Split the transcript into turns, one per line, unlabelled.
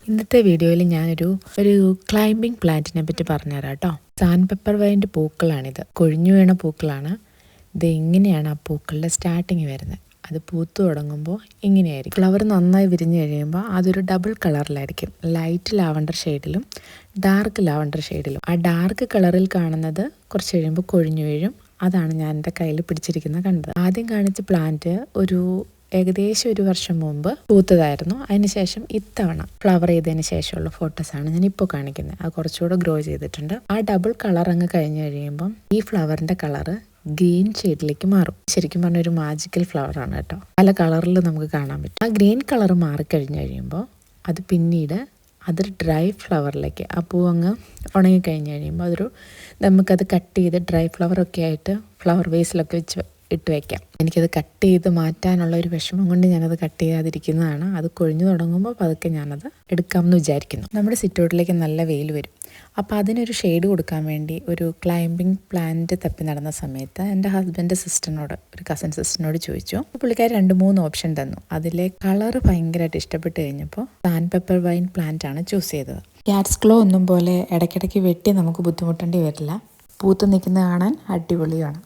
ഇന്നത്തെ വീഡിയോയിൽ ഞാനൊരു ക്ലൈംബിംഗ് പ്ലാന്റിനെ പറ്റി പറഞ്ഞുതരാം കേട്ടോ. സാൻഡ് പെപ്പർ വൈൻ്റെ പൂക്കളാണിത്. കൊഴിഞ്ഞു വീണ പൂക്കളാണ്. ഇത് ഇങ്ങനെയാണ് ആ പൂക്കളുടെ സ്റ്റാർട്ടിങ് വരുന്നത്. അത് പൂത്തു തുടങ്ങുമ്പോൾ ഇങ്ങനെയായിരിക്കും. ഫ്ലവർ നന്നായി വിരിഞ്ഞു കഴിയുമ്പോൾ അതൊരു ഡബിൾ കളറിലായിരിക്കും. ലൈറ്റ് ലാവണ്ടർ ഷെയ്ഡിലും ഡാർക്ക് ലാവണ്ടർ ഷെയ്ഡിലും. ആ ഡാർക്ക് കളറിൽ കാണുന്നത് കുറച്ച് കഴിയുമ്പോൾ കൊഴിഞ്ഞു വീഴും. അതാണ് ഞാൻ എൻ്റെ കയ്യിൽ പിടിച്ചിരിക്കുന്നത് കണ്ടത്. ആദ്യം കാണിച്ച പ്ലാന്റ് ഏകദേശം 1 വർഷം മുമ്പ് പൂത്തതായിരുന്നു. അതിനുശേഷം ഇത്തവണ ഫ്ലവർ ചെയ്തതിന് ശേഷമുള്ള ഫോട്ടോസാണ് ഞാൻ ഇപ്പോൾ കാണിക്കുന്നത്. അത് കുറച്ചുകൂടെ ഗ്രോ ചെയ്തിട്ടുണ്ട്. ആ ഡബിൾ കളർ അങ്ങ് കഴിഞ്ഞ് കഴിയുമ്പം ഈ ഫ്ലവറിന്റെ കളറ് ഗ്രീൻ ഷെയ്ഡിലേക്ക് മാറും. ശരിക്കും പറഞ്ഞ ഒരു മാജിക്കൽ ഫ്ലവർ ആണ് കേട്ടോ. പല കളറിൽ നമുക്ക് കാണാൻ പറ്റും. ആ ഗ്രീൻ കളർ മാറിക്കഴിഞ്ഞ് കഴിയുമ്പോൾ അത് പിന്നീട് അതൊരു ഡ്രൈ ഫ്ലവറിലേക്ക്, ആ പൂ അങ്ങ് ഉണങ്ങിക്കഴിഞ്ഞ് കഴിയുമ്പോൾ നമുക്കത് കട്ട് ചെയ്ത് ഡ്രൈ ഫ്ലവറൊക്കെ ആയിട്ട് ഫ്ലവർ വേസിലൊക്കെ ഇട്ട് വയ്ക്കാം. എനിക്കത് കട്ട് ചെയ്ത് മാറ്റാനുള്ള ഒരു വിഷമം കൊണ്ട് ഞാനത് കട്ട് ചെയ്യാതിരിക്കുന്നതാണ്. അത് കൊഴിഞ്ഞു തുടങ്ങുമ്പോൾ പതുക്കെ ഞാനത് എടുക്കാമെന്ന് വിചാരിക്കുന്നു. നമ്മുടെ സിറ്റൗട്ടിലേക്ക് നല്ല വെയിൽ വരും. അപ്പോൾ അതിനൊരു ഷെയ്ഡ് കൊടുക്കാൻ വേണ്ടി ഒരു ക്ലൈംബിംഗ് പ്ലാന്റ് തപ്പി നടന്ന സമയത്ത് എൻ്റെ ഹസ്ബൻഡ് സിസ്റ്ററിനോട്, ഒരു കസിൻ സിസ്റ്ററിനോട് ചോദിച്ചു. പുള്ളിക്കാർ 2-3 ഓപ്ഷൻ തന്നു. അതിലെ കളറ് ഭയങ്കരമായിട്ട് ഇഷ്ടപ്പെട്ട് കഴിഞ്ഞപ്പോൾ സാൻഡ് പെപ്പർ വൈൻ പ്ലാന്റ് ആണ് ചൂസ് ചെയ്തത്. ക്യാറ്റ്സ് ക്ലോ ഒന്നും പോലെ ഇടയ്ക്കിടയ്ക്ക് വെട്ടി നമുക്ക് ബുദ്ധിമുട്ടേണ്ടി വരില്ല. പൂത്ത് നിൽക്കുന്നത് കാണാൻ അടിപൊളിയാണ്.